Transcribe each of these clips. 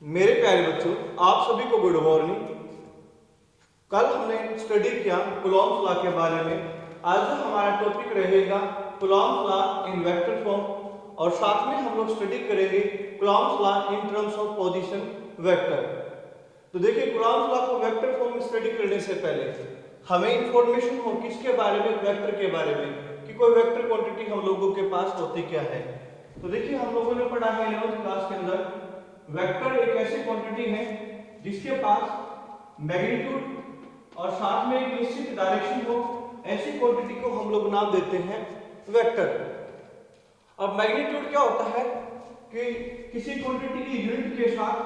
मेरे प्यारे बच्चों, आप सभी को गुड मॉर्निंग। कल हमने स्टडी किया कूलॉम्स लॉ के बारे में। आज हमारा टॉपिक रहेगा Coulomb's law in vector form और साथ में हम लोग स्टडी करेंगे Coulomb's law in terms of position vector. तो देखिए, कूलॉम्स लॉ को वेक्टर फॉर्म में स्टडी करने से पहले हमें इंफॉर्मेशन हो किसके बारे में, वेक्टर के बारे में, कि कोई वेक्टर क्वांटिटी हम लोगों के पास होती क्या है। तो देखिए, हम लोगों ने पढ़ा है 11th क्लास के अंदर वेक्टर एक ऐसी क्वांटिटी है जिसके पास मैग्नीट्यूड और साथ में एक निश्चित डायरेक्शन हो। ऐसी क्वांटिटी को हम लोग नाम देते हैं वेक्टर। अब मैग्नीट्यूड क्या होता है कि किसी क्वांटिटी की यूनिट के साथ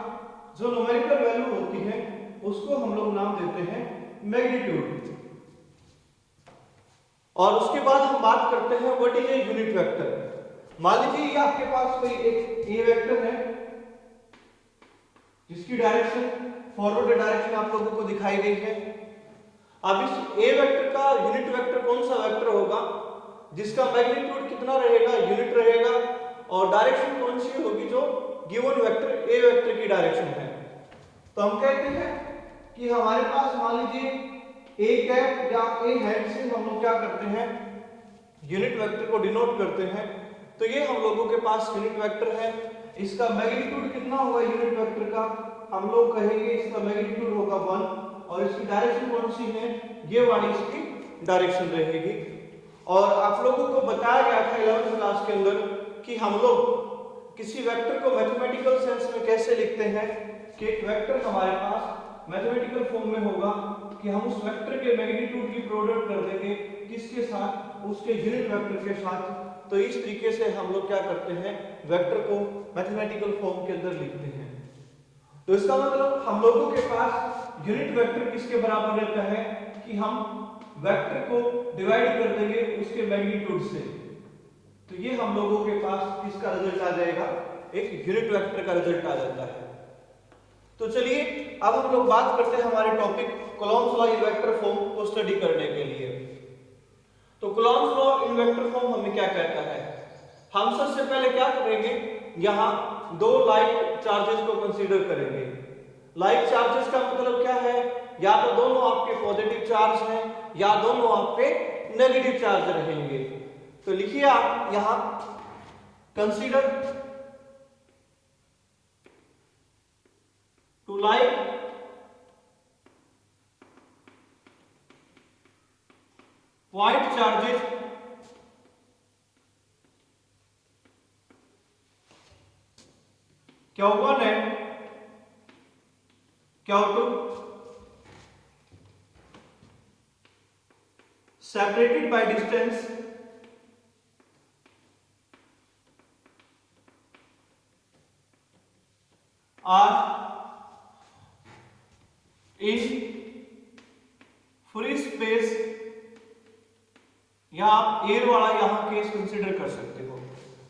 जो न्यूमेरिकल वैल्यू होती है उसको हम लोग नाम देते हैं मैग्नीट्यूड। और उसके बाद हम बात करते हैं what is a unit vector. मान लीजिए ये आपके पास कोई एक ए वेक्टर है जिसकी डायरेक्शन फॉरवर्ड डायरेक्शन आप लोगों को दिखाई गई है। अब इस ए वेक्टर का यूनिट वेक्टर कौन सा वेक्टर होगा जिसका मैग्नीट्यूड कितना रहेगा, यूनिट रहेगा, और डायरेक्शन कौन सी होगी जो गिवन वेक्टर ए वेक्टर की डायरेक्शन है। तो हम कहते हैं कि हमारे पास मान लीजिए ए कैप या ए हेड से हम लोग क्या करते हैं, यूनिट वेक्टर को डिनोट करते हैं। तो ये हम लोगों के पास यूनिट वेक्टर है। इसका मैग्नीट्यूड कितना होगा यूनिट वेक्टर का, हम लोग कहेंगे इसका मैग्नीट्यूड होगा 1 और इसकी डायरेक्शन कौन सी है, ये वाली इसकी डायरेक्शन रहेगी। और आप लोगों को बताया गया था 11th क्लास के अंदर कि हम लोग किसी वेक्टर को मैथमेटिकल सेंस में कैसे लिखते हैं कि एक वेक्टर हमारे पास मैथमेटिकल फॉर्म में होगा कि हम उस वेक्टर के मैग्नीट्यूड की प्रोडक्ट कर देंगे किसके साथ, उसके यूनिट वेक्टर के साथ। तो इस तरीके से हम लोग क्या करते हैं, वेक्टर को मैथमेटिकल फॉर्म के अंदर लिखते हैं। तो इसका मतलब हम लोगों के पास यूनिट वेक्टर किसके बराबर रहता है कि हम वेक्टर को डिवाइड कर देंगे उसके मैग्नीट्यूड से। तो ये हम लोगों के पास किसका रिजल्ट आ जाएगा, एक यूनिट वेक्टर का रिजल्ट आ जाता है। तो चलिए अब हम लोग बात करते हैं हमारे topic Coulomb's law in vector form को स्टडी करने के लिए। तो Coulomb's law in vector form हमें क्या कहता है, हम सबसे पहले क्या करेंगे, यहां दो लाइक चार्जेस को कंसीडर करेंगे। लाइक चार्जेस का मतलब क्या है, या तो दोनों आपके पॉजिटिव चार्ज हैं या दोनों आपके नेगेटिव चार्ज रहेंगे। तो लिखिए आप यहां consider two like point charges Q1 and Q2 separated by distance are in free space, या आप एयर वाला यहां केस कंसीडर कर सकते हो।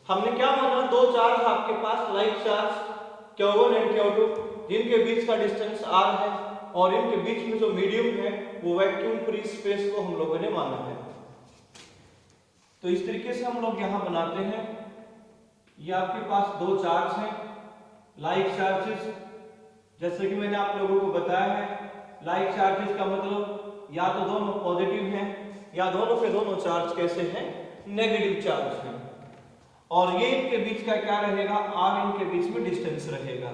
हमने क्या माना, दो चार्ज आपके पास like charge Q1 and Q2 जिनके बीच का डिस्टेंस r है और इनके बीच में जो मीडियम है वो वैक्यूम फ्री स्पेस को हम लोगों ने माना है। तो इस तरीके से हम लोग यहां बनाते हैं, ये आपके पास दो चार्ज हैं लाइक चार्जेस। जैसे कि मैंने आप लोगों को बताया है, लाइक चार्जेस का मतलब या तो दोनों पॉजिटिव हैं या दोनों के दोनों चार्ज कैसे हैं, नेगेटिव चार्ज हैं। और ये इनके बीच का क्या रहेगा, r इनके बीच में डिस्टेंस रहेगा।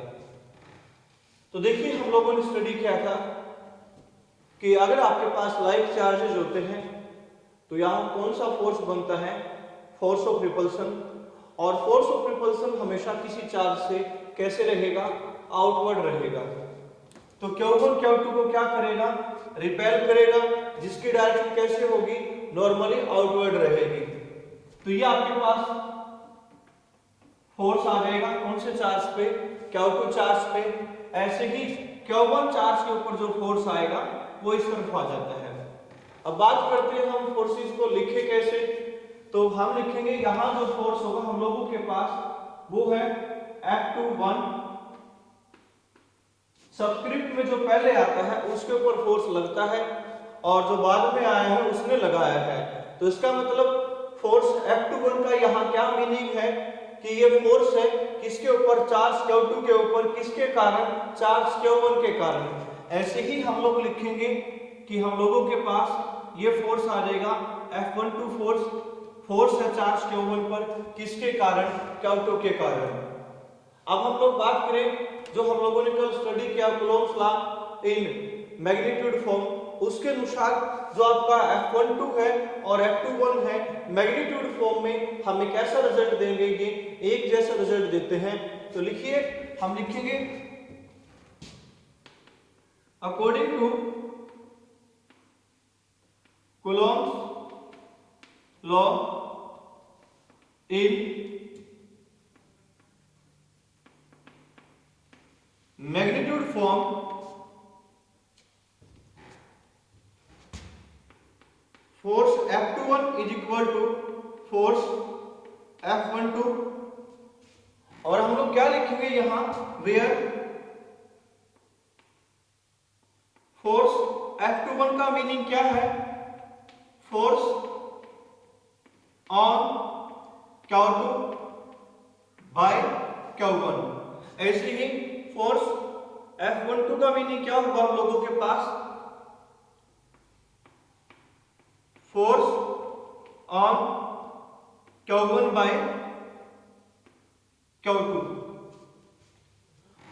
तो देखिए, हम लोगों ने स्टडी किया था कि अगर आपके पास लाइक चार्जेस होते हैं तो यहां कौन सा फोर्स बनता है, फोर्स ऑफ रिपल्सन। और फोर्स ऑफ रिपल्सन हमेशा किसी चार्ज से कैसे रहेगा, आउटवर्ड रहेगा। तो Q1 Q2 को क्या करेगा, रिपेल करेगा, जिसकी डायरेक्शन कैसे होगी, नॉर्मली आउटवर्ड रहेगी। तो ये आपके पास फोर्स आ जाएगा कौन से चार्ज पे, Q2 चार्ज पे। ऐसे ही Q1 चार्ज के ऊपर जो फोर्स आएगा वो इस तरफ आ जाता है। अब बात करते हैं हम फोर्सेस को लिखे कैसे। तो हम लिखेंगे यहां जो फोर्स होगा हम लोगों के पास वो है F21, सबस्क्रिप्ट में जो पहले आता है उसके ऊपर फोर्स लगता है और जो बाद में आया है उसने लगाया है। तो इसका मतलब फोर्स F21 का यहाँ क्या मीनिंग है कि ये फोर्स है किसके ऊपर, चार्ज Q2 के ऊपर, किसके कारण, चार्ज Q1 के कारण। ऐसे ही हम लोग लिखेंगे कि हम लोगों के पास ये फोर्स आ जाएगा F12 फोर्स है चार्ज Q1 पर, किसके कारण, Q2 के कारण। अब हम लोग बात करें जो हम लोगों ने कल स्टडी किया Coulomb's law in magnitude form, उसके अनुसार जो आपका F12 है और F21 है मैग्नीट्यूड फॉर्म में हमें कैसा रिजल्ट देंगे, ये एक जैसा रिजल्ट देते हैं। तो लिखिए, हम लिखेंगे according to Coulomb's law in magnitude form, force F21 is equal to force F12। और हम लोग क्या लिखेंगे यहां, वेयर फोर्स F21 का मीनिंग क्या है, force on Q2 bye Q1। ऐसे ही फोर्स F12 का मीनिंग क्या होगा हम लोगों के पास, force on Q1 bye Q2।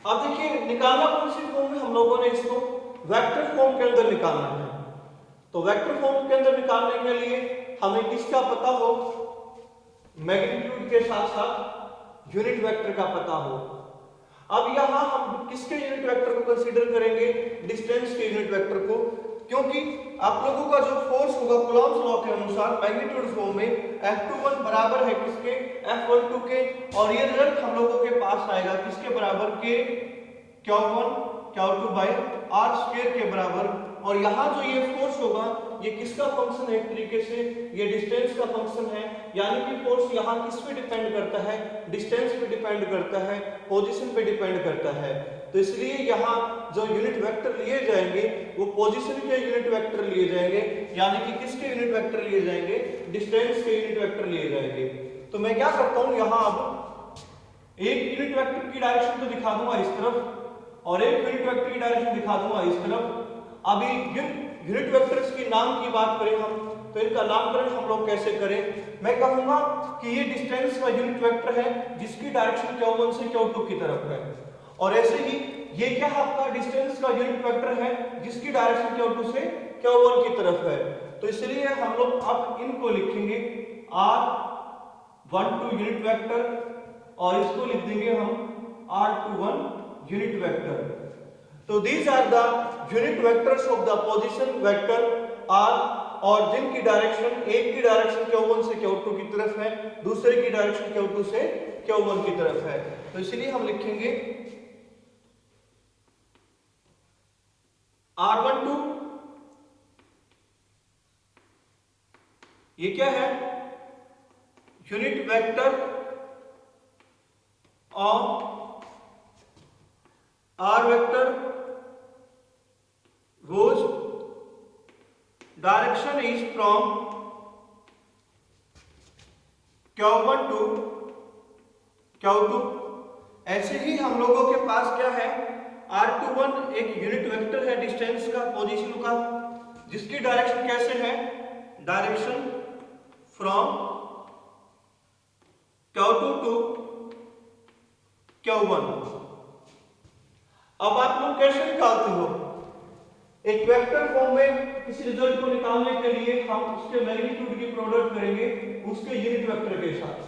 अब देखिए निकालना कौन सी फॉर्म में, हम लोगों ने इसको वेक्टर फॉर्म के अंदर निकालना है। तो वेक्टर फॉर्म के अंदर निकालने के लिए हमें किसका पता हो, मैग्नीट्यूड के साथ साथ यूनिट वेक्टर का पता हो। अब यहां हम किसके यूनिट वेक्टर को कंसीडर करेंगे, डिस्टेंस के यूनिट वेक्टर को, क्योंकि आप लोगों का जो फोर्स होगा कूलॉम्स लॉ के अनुसार मैग्नीट्यूड फॉर्म में F21 बराबर है किसके, F12 के, और ये रिजल्ट हम लोगों के पास आएगा किसके बराबर के, Q1 Q2 bye R square के बराबर। और यहाँ जो ये फोर्स होगा ये किसका फंक्शन है, एक तरीके से ये डिस्टेंस का फंक्शन है, यानी कि फोर्स यहाँ किस पे डिपेंड करता है, डिस्टेंस पे डिपेंड करता है, पोजीशन पे डिपेंड करता है। तो इसलिए यहाँ जो यूनिट वेक्टर लिए जाएंगे वो पोजीशन के यूनिट वेक्टर लिए जाएंगे, यानी कि किसके यूनिट वेक्टर लिए जाएंगे, डिस्टेंस के यूनिट वेक्टर लिए जाएंगे। तो मैं क्या करता हूँ, यहाँ अब एक यूनिट वेक्टर की डायरेक्शन तो दिखा दूंगा इस तरफ और एक यूनिट वेक्टर की डायरेक्शन दिखा दूंगा इस तरफ। अभी यूनिट वेक्टर्स के नाम की बात करें हम, तो इनका नामकरण हम लोग कैसे करें, मैं कहूंगा कि ये डिस्टेंस का यूनिट वेक्टर है जिसकी डायरेक्शन Q1 से Q2 की तरफ है, और ऐसे ही ये क्या आपका डिस्टेंस का यूनिट वेक्टर है जिसकी डायरेक्शन Q2 से Q1 की तरफ है। तो इसलिए हम लोग अब इनको लिखेंगे R12 यूनिट वेक्टर और इसको लिख देंगे हम R21 यूनिट वेक्टर। तो these are the unit vectors of the position vector R, और जिनकी डायरेक्शन, एक की डायरेक्शन Q1 से Q2 की तरफ है, दूसरे की डायरेक्शन Q2 से Q1 की तरफ है। तो इसलिए हम लिखेंगे R12, ये क्या है, unit vector of R vector whose direction is from Q1 to Q2। ऐसे ही हम लोगों के पास क्या है, R21 एक यूनिट वेक्टर है डिस्टेंस का, पोजीशन का, जिसकी डायरेक्शन कैसे है, direction from Q2 to Q1। अब आप लोग कैसे निकालते हो, एक वेक्टर फॉर्म में किसी रिजल्ट को निकालने के लिए हम उसके मैग्नीट्यूड की प्रोडक्ट करेंगे उसके यूनिट वेक्टर के साथ।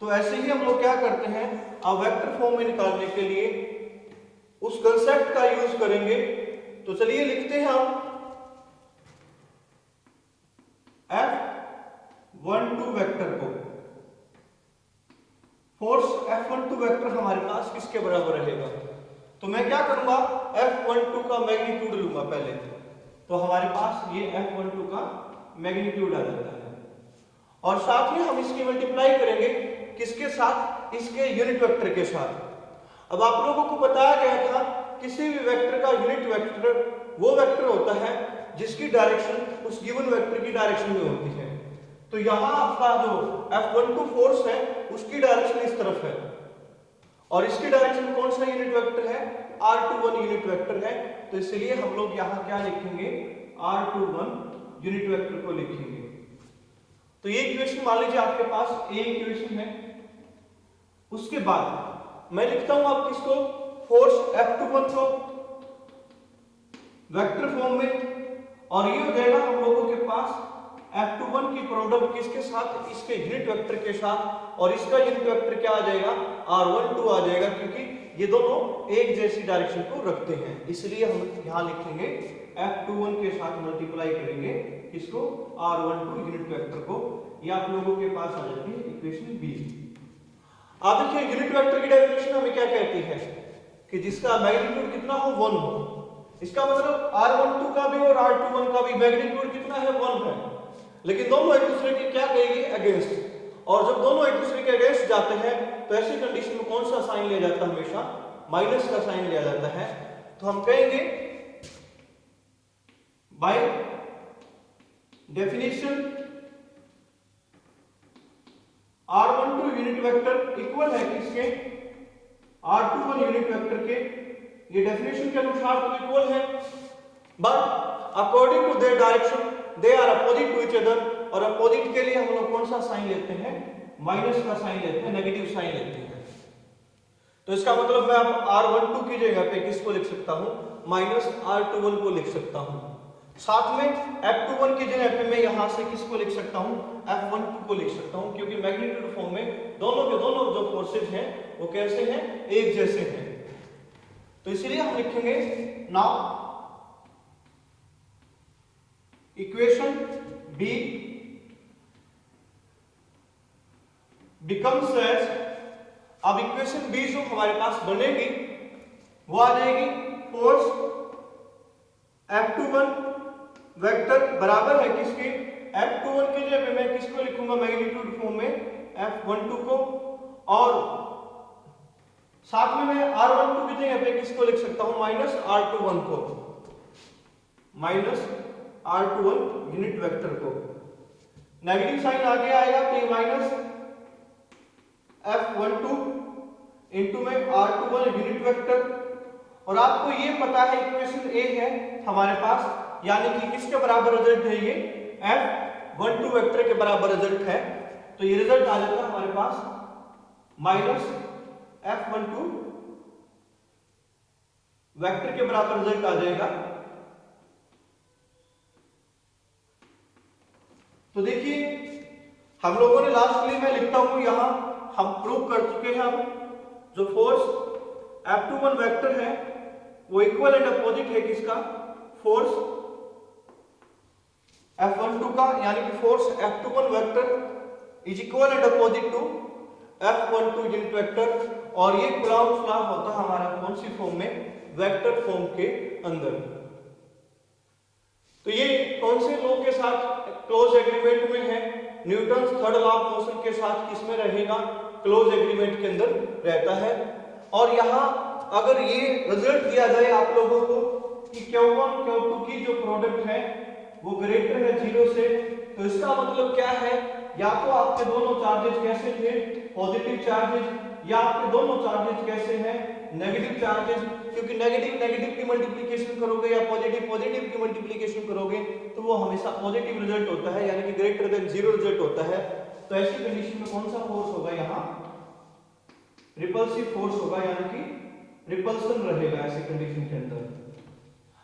तो ऐसे ही हम लोग क्या करते हैं, अब वेक्टर फॉर्म में निकालने के लिए उस कंसेप्ट का यूज करेंगे। तो चलिए लिखते हैं हम F12 वेक्टर को, फोर्स F12 वेक्टर हमारे पास किसके बराबर रहेगा। तो मैं क्या करूंगा, F12 का मैग्नीट्यूड लूंगा पहले, तो हमारे पास ये F12 का मैग्नीट्यूड आ जाता है, और साथ में हम इसकी मल्टीप्लाई करेंगे किसके साथ, इसके यूनिट वेक्टर के साथ। अब आप लोगों को बताया गया था किसी भी वेक्टर का यूनिट वेक्टर वो वेक्टर होता है जिसकी डायरेक्शन उस गिवन वेक्टर की डायरेक्शन में होती है। तो यहां आपका जो F12 फोर्स है उसकी डायरेक्शन इस तरफ है, और इसकी डायरेक्शन में कौन सा यूनिट वेक्टर है, r21 यूनिट वेक्टर है। तो इसलिए हम लोग यहां क्या लिखेंगे, r21 यूनिट वेक्टर को लिखेंगे। तो ये इक्वेशन मान लीजिए आपके पास ए इक्वेशन है। उसके बाद मैं लिखता हूं आप किसको, फोर्स F21 को वेक्टर फॉर्म में, और ये हो जाएगा हम लोगों के पास F21 की प्रोडक्ट किसके साथ, इसके यूनिट वेक्टर के साथ, और इसका यूनिट वेक्टर क्या आ जाएगा, r12 आ जाएगा, क्योंकि ये दोनों एक जैसी डायरेक्शन को रखते हैं। इसलिए हम यहां लिखेंगे F21 के साथ मल्टीप्लाई करेंगे किसको, r12 यूनिट वेक्टर को। ये आप लोगों के पास आ जाती है इक्वेशन बी। अब देखिए यूनिट वेक्टर की डेफिनेशन हमें क्या कहती है कि जिसका मैग्नीट्यूड कितना हो, 1 हो। इसका मतलब r12 का भी और r21 का भी मैग्नीट्यूड कितना है, 1 है, लेकिन दोनों एक दूसरे के क्या कहेंगे, अगेंस्ट। और जब दोनों एक दूसरे के अगेंस्ट जाते हैं तो ऐसी कंडीशन में कौन सा साइन लिया जाता है, हमेशा माइनस का साइन लिया जाता है। तो हम कहेंगे by definition r12 unit vector equal है किसके, r21 यूनिट वेक्टर के। ये डेफिनेशन के अनुसार तो इक्वल है, but according to their direction they are opposite to each other. और अपोजिट के लिए हम लोग कौन सा साइन लेते हैं, माइनस का साइन लेते हैं, नेगेटिव साइन लेते हैं। तो इसका मतलब मैं अब r12 की जगह पे किसको लिख सकता हूं, माइनस r21 को लिख सकता हूं। साथ में F21 की जगह पे मैं यहां से किसको लिख सकता हूं, F12 को लिख सकता हूं, क्योंकि मैग्नीट्यूड फॉर्म में दोनों के दोनों जो फोर्सेज हैं वो कैसे हैं, एक जैसे हैं। तो इसलिए हम लिखेंगे now equation B becomes as, अब इक्वेशन बी जो हमारे पास बनेगी वो आ जाएगी फोर्स F21 वेक्टर बराबर है किसके, F21 की जगह पे मैं किसको लिखूंगा मैग्नीट्यूड फॉर्म में, F12 को, और साथ में मैं r12 की जगह पे किसको लिख सकता हूं, माइनस r21 को, माइनस r21 यूनिट वेक्टर को। नेगेटिव साइन आगे आएगा तो ये माइनस F12 इंटू में r21 यूनिट वेक्टर। और आपको ये पता है इक्वेशन ए है हमारे पास, यानी कि किसके बराबर रिजल्ट है, ये F12 वेक्टर के बराबर रिजल्ट है। तो ये रिजल्ट आ जाता है हमारे पास माइनस F12 वेक्टर के बराबर रिजल्ट आ जाएगा। तो देखिए हम लोगों ने लास्टली मैं लिखता हूं यहां, हम प्रूव कर चुके हैं अब जो फोर्स F21 वेक्टर है वो इक्वल एंड अपोजिट है किसका, फोर्स F12 का, यानी कि force F21 vector is equal and opposite to F12 unit vector. और ये कूलॉम्स लॉ होता है हमारा कौन सी फॉर्म में, वेक्टर फॉर्म के अंदर। तो ये कौन से लॉ के साथ क्लोज एग्रीमेंट में है, Newton's third law of motion के साथ किसमें रहेगा, क्लोज एग्रीमेंट के अंदर रहता है। और यहां अगर ये रिजल्ट दिया जाए आप लोगों को कि Q1 Q2 की जो प्रोडक्ट है वो ग्रेटर है 0 से, तो इसका मतलब क्या है, या तो आपके दोनों चार्जेस कैसे थे, पॉजिटिव चार्जेस, या आपके दोनों चार्जेस कैसे हैं, नेगेटिव चार्जेस। क्योंकि नेगेटिव नेगेटिव की मल्टीप्लिकेशन करोगे या पॉजिटिव पॉजिटिव की मल्टीप्लिकेशन करोगे तो वो हमेशा पॉजिटिव रिजल्ट होता है, यानी कि ग्रेटर देन 0 रिजल्ट होता है। तो ऐसी कंडीशन में कौन सा फोर्स होगा, यहाँ रिपल्सिव फोर्स होगा, यानी कि रिपल्सन रहेगा ऐसी कंडीशन के अंदर।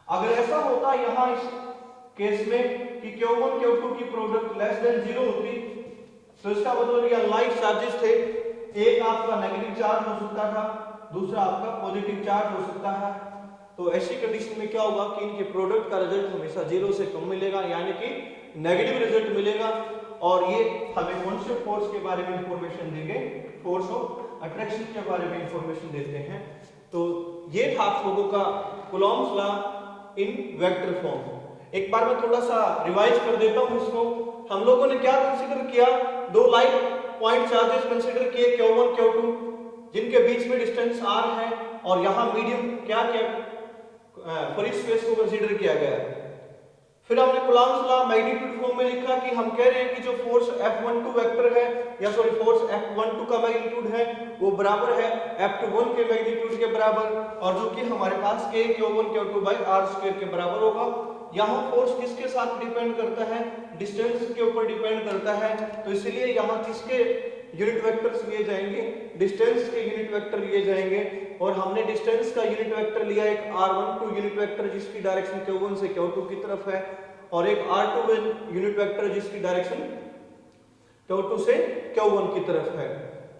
अगर ऐसा होता यहाँ इस केस में कि Q1 Q2 की प्रोडक्ट लेस देन 0 होती, तो इसका मतलब ये अनलाइक चार्जेस थे, एक आपका नेगेटिव चार्ज हो सकता था, दूसरा आपका पॉजिटिव चार्ज हो सकता है। तो ऐसी कंडीशन में क्या होगा कि इनके प्रोडक्ट का रिजल्ट हमेशा 0 से कम मिलेगा, यानी कि नेगेटिव रिजल्ट मिलेगा। और ये हमें कौन से फोर्स के बारे में इंफॉर्मेशन देंगे, फोर्स ऑफ अट्रैक्शन के बारे में इंफॉर्मेशन देते हैं। तो ये था आप लोगों का Coulomb's law in vector form. एक बार मैं थोड़ा सा रिवाइज कर देता हूं इसको। हम लोगों ने क्या कंसीडर किया, दो लाइक पॉइंट चार्जेस कंसीडर किए Q1 Q2 जिनके बीच में डिस्टेंस r है, और यहां मीडियम क्या फ्री स्पेस को कंसीडर किया गया है। फिर हमने कूलॉम्स लॉ मैग्नीट्यूड फॉर्म में लिखा कि हम कह रहे हैं कि जो फोर्स F12 वेक्टर है या सॉरी फोर्स F12 का मैग्नीट्यूड है वो बराबर है F21 के मैग्नीट्यूड के बराबर, और जो कि हमारे पास K Q1 Q2 by r² के बराबर होगा। यहाँ फोर्स किसके साथ डिपेंड करता है? डिस्टेंस के ऊपर डिपेंड करता है, तो इसलिए यहाँ किसके यूनिट वेक्टर्स लिए जाएंगे? डिस्टेंस के यूनिट वेक्टर लिए जाएंगे। और हमने डिस्टेंस का यूनिट वेक्टर लिया एक r12 यूनिट वेक्टर जिसकी डायरेक्शन Q1 से Q2 की तरफ है, और एक r21 यूनिट वेक्टर जिसकी डायरेक्शन Q2 से Q1 की तरफ है।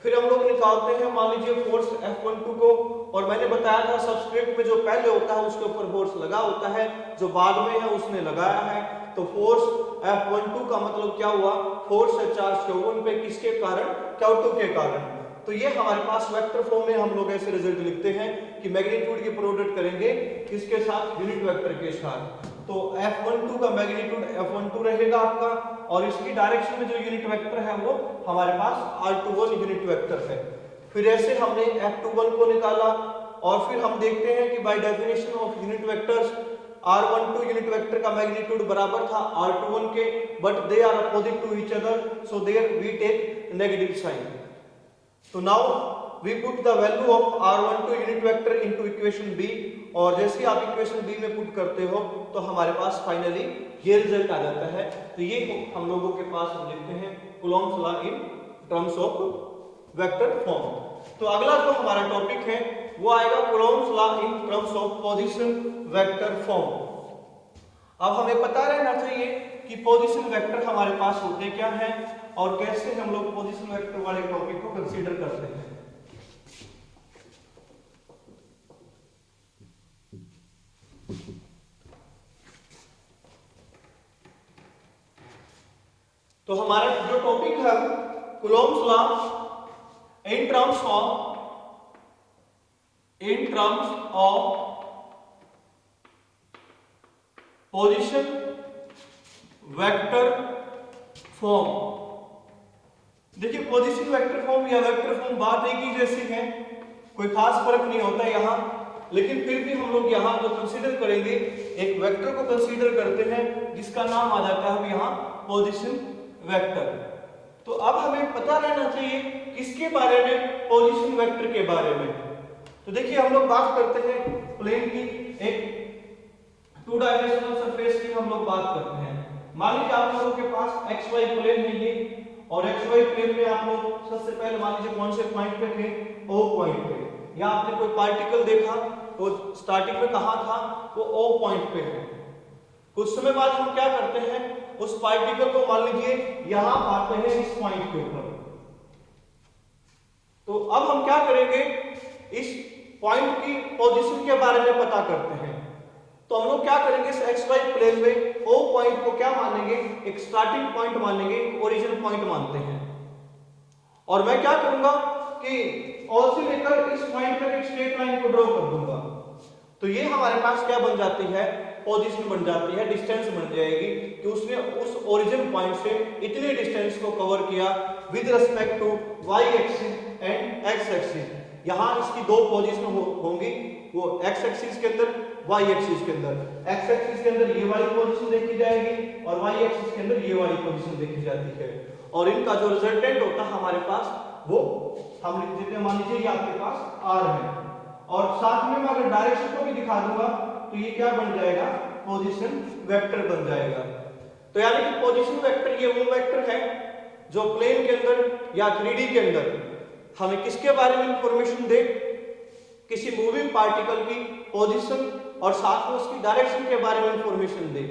फिर हम लोग निकालते हैं मान लीजिए फोर्स F12 को, और मैंने बताया था सबस्क्रिप्ट में जो पहले होता है उसके ऊपर फोर्स लगा होता है, जो बाद में है उसने लगाया है। तो फोर्स F12 का मतलब क्या हुआ? फोर्स है चार्ज Q1 पे, किसके कारण? Q2 के कारण। तो ये हमारे पास वेक्टर फॉर्म में हम लोग ऐसे रिजल्ट लिखते हैं कि मैग्नीट्यूड की प्रोडक्ट करेंगे किसके साथ? यूनिट वेक्टर के साथ। तो F12 का मैग्नीट्यूड F12 रहेगा आपका, और इसकी डायरेक्शन में जो यूनिट वेक्टर है वो हमारे पास r21 यूनिट वेक्टर है। फिर ऐसे हमने F21 को निकाला, और फिर हम देखते हैं कि by definition of unit vectors r12 unit vector का मैग्नीट्यूड बराबर था r21 के, but they are opposite to each other, so there we take negative sign. तो now we put the value of r12 unit vector into equation b, और जैसे आप equation b में put करते हो तो हमारे पास फाइनली ये रिजल्ट आ जाता है। तो ये हम लोगों के पास हम लिखते हैं Coulomb's law in terms of vector form. तो अगला जो हमारा टॉपिक है वो आएगा Coulomb's law in terms of position vector form. अब हमें पता रहना चाहिए कि पोजीशन वेक्टर हमारे पास होते क्या हैं और कैसे हम लोग पोजीशन वेक्टर वाले टॉपिक को कंसीडर करते हैं। तो हमारा जो टॉपिक है Coulomb's law in terms of position vector form. देखिए पोजीशन वेक्टर फॉर्म या वेक्टर फॉर्म बात एक ही जैसी है, कोई खास फर्क नहीं होता यहाँ, लेकिन फिर भी हम लोग यहाँ जो कंसीडर करेंगे एक वेक्टर को कंसीडर करते हैं जिसका नाम आ जाता है यहाँ पोजीशन वेक्टर। तो अब हमें पता रहना चाहिए किसके बारे में? पोजीशन वेक्टर के बारे में। तो देखिए हम लोग बात करते हैं प्लेन की, एक टू डायमेंशनल सरफेस की हम लोग बात करते हैं। मान लीजिए आप लोगों के पास XY प्लेन है ये, और XY प्लेन में आप लोग सबसे पहले मान लीजिए कौन से पॉइंट पे थे? O पॉइंट पे। या आपने कोई पार्टिकल देखा तो स्टार्टिंग में कहां था? वो O पॉइंट पे है। कुछ समय बाद हम क्या करते हैं? उस पार्टिकल को मान लीजिए यहां पाते हैं इस पॉइंट के ऊपर। तो अब हम क्या करेंगे? इस पॉइंट की पोजीशन के बारे में पता करते हैं। तो हम लोग क्या करेंगे? इस XY प्लेन में O पॉइंट को क्या मानेंगे? एक स्टार्टिंग पॉइंट मानेंगे, ओरिजिन पॉइंट मानते हैं। और मैं क्या करूंगा कि O से लेकर इस पॉइंट तक एक स्ट्रेट लाइन को ड्रॉ कर दूंगा। तो ये हमारे पास क्या बन जाती है? पोजीशन बन जाती है, डिस्टेंस बन जाएगी कि उसने उस ओरिजिन पॉइंट से इतने डिस्टेंस को कवर किया with respect to y axis and x axis. यहां इसकी दो पोजीशन होंगी, वो x एक्सिस के अंदर, y एक्सिस के अंदर। x एक्सिस के अंदर ये वाली पोजीशन देखी जाएगी और y एक्सिस के अंदर ये वाली पोजीशन देखी जाती है, और इनका जो रिजल्टेंट होता है हमारे पास वो हम लिख देते हैं, मान लीजिए ये आपके पास r है, और साथ में मैं अगर डायरेक्शन को भी दिखा दूंगा तो ये क्या बन जाएगा? पोजीशन वेक्टर बन जाएगा। तो यानी कि पोजीशन वेक्टर ये वो वेक्टर है जो प्लेन के अंदर या 3D के अंदर हमें किसके बारे में इंफॉर्मेशन दे? किसी मूविंग पार्टिकल की पोजीशन और साथ में उसकी डायरेक्शन के बारे में इंफॉर्मेशन दे।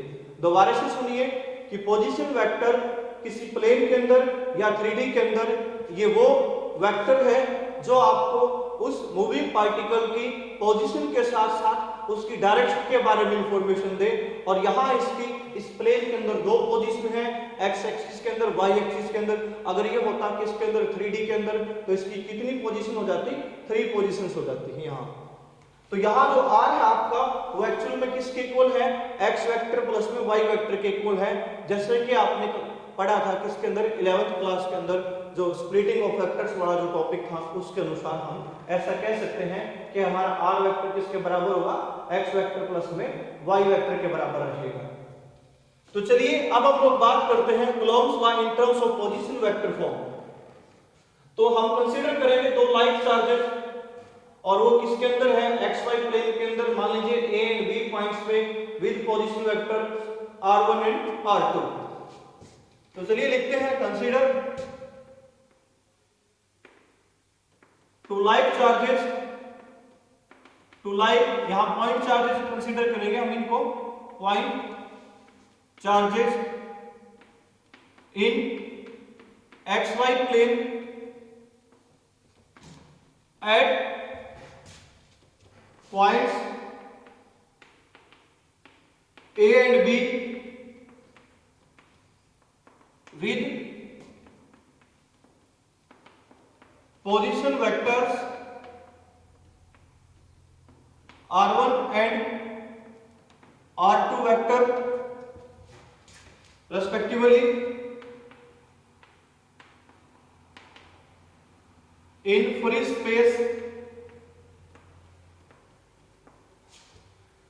दोबारा से सुनिए कि पोजीशन वेक्टर किसी प्लेन के अंदर या 3D के अंदर ये वो वेक्टर है जो आपको उस मूविंग पार्टिकल की पोजीशन के साथ साथ उसकी डायरेक्शन के बारे में इंफॉर्मेशन दे। और यहाँ इसकी इस प्लेन के अंदर दो पोजीशन है, x एक्सिस के अंदर, y एक्सिस के अंदर। अगर ये होता कि इसके अंदर 3D के अंदर तो इसकी कितनी पोजीशन हो जाती? 3 पोजीशंस हो जाती है यहाँ। तो यहाँ जो r है आपका वो एक्चुअल में किसके इक्वल है? x वेक्टर प्लस में y वेक्टर के इक्वल है। जैसे कि आपने पढ़ा था किसके अंदर? 11th क्लास के अंदर जो स्प्लिटिंग ऑफ वेक्टर्स वाला जो टॉपिक था उसके अनुसार हम ऐसा कह सकते हैं कि हमारा r वेक्टर किसके बराबर होगा? x वेक्टर प्लस में y वेक्टर के बराबर रहेगा। तो चलिए अब हम लोग बात करते हैं Coulomb's law in terms of position vector form. तो हम कंसीडर करेंगे दो लाइट चार्जेस और वो किसके अंदर है, एक्स वाई प्लेन के अंदर। मान लीजिए ए एंड बी पॉइंट्स पे with position vector r1 and r2। तो चलिए लिखते हैं consider two light charges, two light, यहां पॉइंट चार्जेस कंसीडर करेंगे हम इनको, point charges in X Y plane at points A and B with position vectors r1 and r2 vector respectively in free space।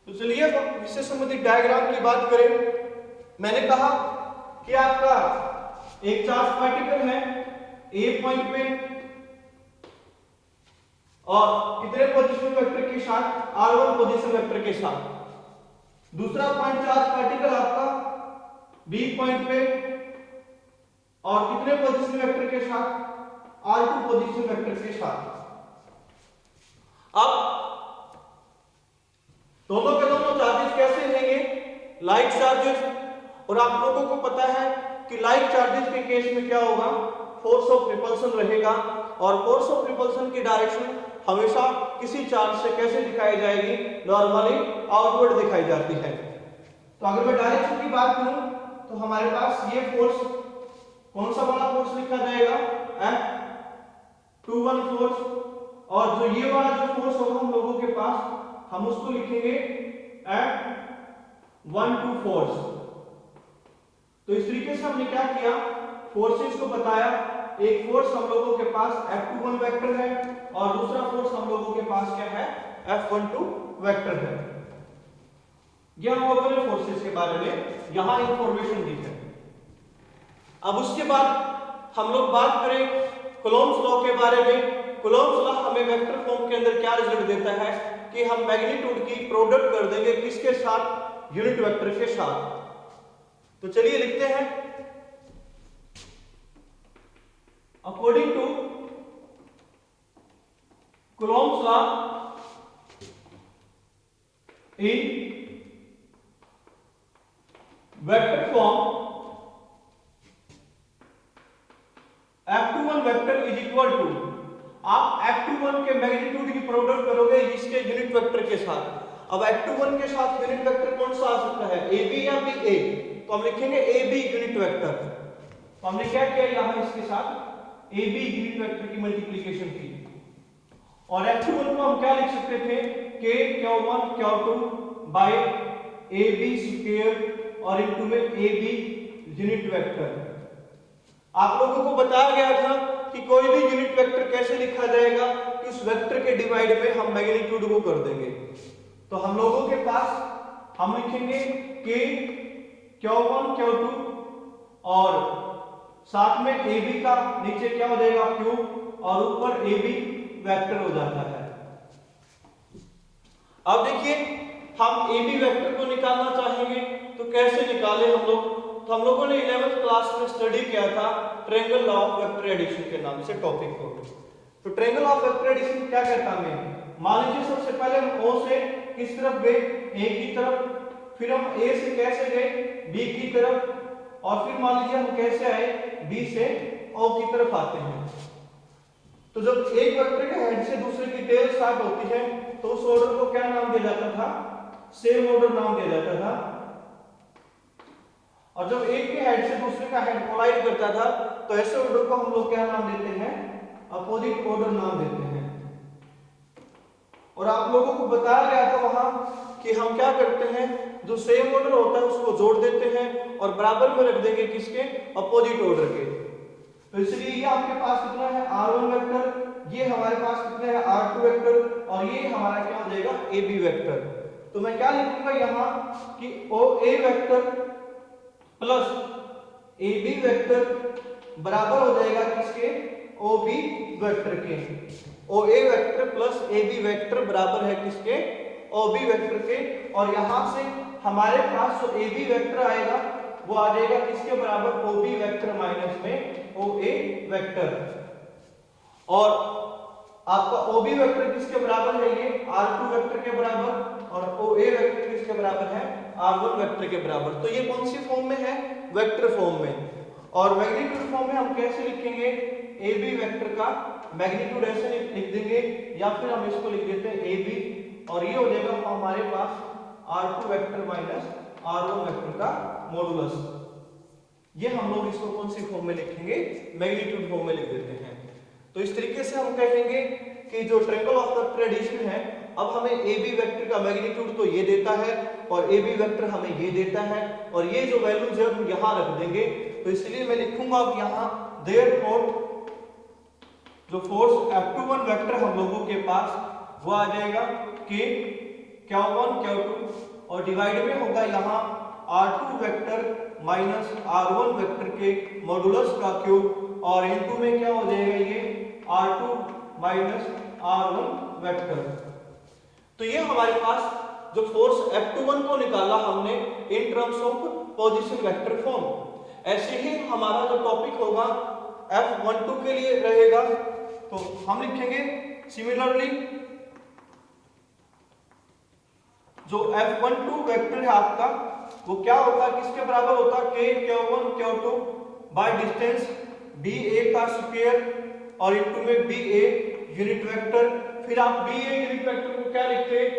तो चलिए अब इससे संबंधित diagram की बात करें। मैंने कहा कि आपका एक चार्ज पार्टिकल है ए पॉइंट पे और कितने पोजीशन वेक्टर के साथ, r1 पोजीशन वेक्टर के साथ। दूसरा पॉइंट चार्ज पार्टिकल आपका बी पॉइंट पे और कितने पोजीशन वेक्टर के साथ, r2 पोजीशन वेक्टर के साथ। अब दोनों के दोनों चार्जेस कैसे रहेंगे, लाइट चार्जेस। और आप लोगों को पता है कि लाइट चार्जेस के केस में क्या होगा, फोर्स ऑफ रिपल्सन रहेगा और फोर्स ऑफ रिपल्सन की डायरेक्शन हमेशा किसी चार्ज से कैसे दिखाई जाएगी, नॉर्मली आउटवर्ड दिखाई जाती है। तो अगर मैं डायरेक्शन की बात करूं तो हमारे पास ये फोर्स कौन सा वाला फोर्स लिखा जाएगा, F21 फोर्स, और जो ये वाला जो फोर्स होगा हम लोगों के पास हम उसको लिखेंगे F12 फोर्स। तो इस तरीके से हमने क्या किया, फोर्सेस को बताया। एक फोर्स हम लोगों के पास F21 वेक्टर है और दूसरा फोर्स हम लोगों के पास क्या है, F12 वेक्टर है। ये हम लोगों ने फोर्सेस के बारे में यहां इंफॉर्मेशन दी है। अब उसके बाद हम लोग बात करें कूलॉम्स लॉ के बारे में। कूलॉम्स लॉ हमें वेक्टर फॉर्म के अंदर क्या रिजल्ट देता है कि हम मैग्नीट्यूड की प्रोडक्ट कर देंगे किसके साथ, यूनिट वेक्टर के साथ। तो चलिए लिखते हैं, according to Coulomb's law in vector form F21 vector is equal to, आप F21 के मैग्नीट्यूड की प्रोडक्ट करोगे इसके यूनिट वेक्टर के साथ। अब F21 के साथ यूनिट वेक्टर कौन सा आ सकता है, AB या BA, तो हम लिखेंगे AB यूनिट वेक्टर। तो हमने क्या किया, यहां इसके साथ AB यूनिट वेक्टर की मल्टीप्लिकेशन की और F21 को हम क्या लिख सकते थे, K Q1 Q2 by AB square और इनटू में AB यूनिट वेक्टर। आप लोगों को बताया गया था कि कोई भी यूनिट वेक्टर कैसे लिखा जाएगा कि उस वेक्टर के डिवाइड में हम मैग्नीट्यूड को कर देंगे। तो हम लोगों के पास हम लिखेंगे K Q1 Q2 और साथ में AB का नीचे क्या हो जाएगा Q और ऊपर AB वेक्टर हो जाता है। अब देखिए हम AB वेक्टर को निकालना चाहेंगे तो कैसे निकालें हम लोग। तो हम लोगों ने 11th क्लास में स्टडी किया था triangle law of vector addition के नाम से टॉपिक को। तो ट्रायंगल ऑफ वेक्टर एडिशन क्या कहता है हमें, मान लीजिए सबसे पहले हम O से किस तरफ गए, A की तरफ, फिर हम A से कैसे गए B की तरफ और फिर मान लीजिए हम कैसे आए B से O की तरफ आते हैं। तो जब एक वेक्टर के हेड से दूसरे की टेल स्टार्ट होती है तो उस ऑर्डर को क्या नाम दिया जाता था, सेम ऑर्डर नाम दिया जाता था। और जब एक के हेड से दूसरे का हेड कोलाइड करता था तो ऐसे ऑर्डर को हम लोग क्या नाम देते हैं, अपोजिट ऑर्डर नाम देते हैं। और आप लोगों को बताया गया था वहां कि हम क्या करते हैं, जो सेम ऑर्डर होता है उसको जोड़ देते हैं और बराबर में रख देंगे किसके, अपोजिट ऑर्डर के। तो इसलिए ये आपके पास कितना है r1 वेक्टर, ये हमारे पास कितना है r2 वेक्टर और ये हमारा क्या हो जाएगा ab वेक्टर। तो मैं क्या लिखूंगा यहां कि OA vector plus A B vector बराबर हो जाएगा किसके, ओ बी वेक्टर के। O A vector plus A B vector बराबर है किसके, ओ बी वेक्टर के। और यहां से हमारे पास जो ए बी वेक्टर आएगा वो आ जाएगा किसके बराबर, ओ बी वेक्टर माइनस में ओ ए वेक्टर। और आपका ओ बी वेक्टर किसके बराबर है, ये r2 वेक्टर के बराबर, और ओ ए वेक्टर किसके बराबर है, r1 वेक्टर के बराबर। तो ये कौन सी फॉर्म में है, वेक्टर फॉर्म में। और मैग्नीट्यूड फॉर्म में हम कैसे लिखेंगे, ए बी वेक्टर का मैग्नीट्यूड ऐसे लिख देंगे, या फिर हम इसको लिख देते हैं ए बी, और ये हो जाएगा हमारे पास r2 vector minus r1 vector का मॉडुलस। ये हम लोग इसको कौन सी फॉर्म में लिखेंगे, मैग्नीट्यूड फॉर्म में लिख देते हैं। तो इस तरीके से हम कहेंगे कि जो ट्रायंगल ऑफ द ट्रेडिशन है, अब हमें ए बी वेक्टर का मैग्नीट्यूड तो ये देता है और ए बी वेक्टर हमें ये देता है, और ये जो वैल्यूज है हम यहाँ रख देंगे। तो इसलिए मैं लिखूंगा अब यहाँ देयरफॉर जो फोर्स F21 वेक्टर हम लोगों के पास वो आ जाएगा कि Q1 Q2 और डिवाइड में होगा यहाँ R2 vector minus R1 vector के मॉडुलस का क्यूब, और इनटू में क्या हो जाएगा ये R2 माइनस R1 वेक्टर। तो ये हमारे पास जो फोर्स F21 को निकाला हमने in terms of position vector form. ऐसे ही हमारा जो टॉपिक होगा F12 के लिए रहेगा, तो हम लिखेंगे सिमिलरली जो F12 वेक्टर है आपका वो क्या होता है, किसके बराबर होता है, K Q1 Q2 by distance BA का स्क्वायर और इनटू में BA यूनिट वेक्टर। फिर आप BA यूनिट वेक्टर को क्या लिखते हैं,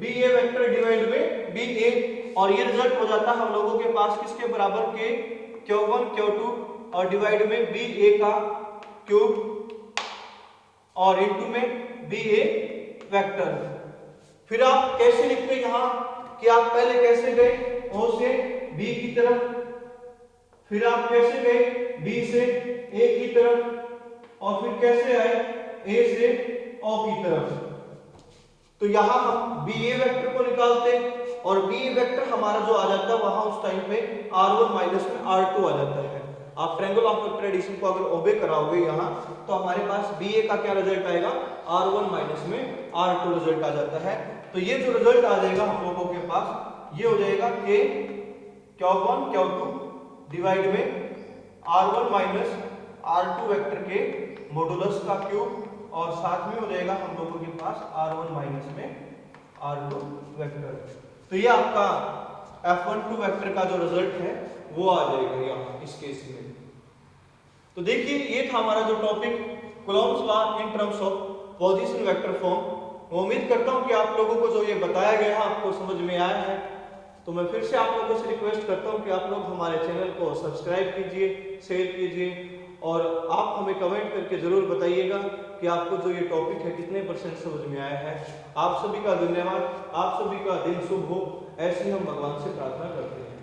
BA वेक्टर डिवाइड में BA, और ये रिजल्ट हो जाता है हम लोगों के पास किसके बराबर, K Q1 Q2 और डिवाइड में BA का क्यूब और इनटू में BA वेक्टर। फिर आप कैसे लिखते हैं यहाँ कि आप पहले कैसे गए O से B की तरफ, फिर आप कैसे गए B से A की तरफ, और फिर कैसे आए A से O की तरफ। तो यहाँ हम BA वेक्टर को निकालते हैं और BA वेक्टर हमारा जो आ जाता है वहां उस टाइम पे R1 माइनस में R2 आ जाता है। आप ट्रायंगल ऑफ ट्रेडिशन को अगर ओबे कराओगे यहाँ तो हमारे पास BA का क्या रिजल्ट आएगा, R1 माइनस में R2 रिजल्ट आ जाता है। तो ये जो रिजल्ट आ जाएगा हम लोगों के पास ये हो जाएगा K Q1 Q2 डिवाइड में R1 माइनस R2 वेक्टर के मॉडुलस का क्यूब, और साथ में हो जाएगा हम लोगों के पास R1 माइनस में R2 वेक्टर। तो ये आपका F12 वेक्टर का जो रिजल्ट है वो आ जाएगा यहाँ इस केस में। तो देखिए ये था हमारा जो topic Coulomb's law in terms of position vector form. उम्मीद करता हूँ कि आप लोगों को जो ये बताया गया है आपको समझ में आया है। तो मैं फिर से आप लोगों से रिक्वेस्ट करता हूँ कि आप लोग हमारे चैनल को सब्सक्राइब कीजिए, शेयर कीजिए, और आप हमें कमेंट करके जरूर बताइएगा कि आपको जो ये टॉपिक है कितने % समझ में आया है। आप सभी का धन्यवाद, आप सभी का दिन शुभ हो, ऐसी हम भगवान से प्रार्थना करते हैं।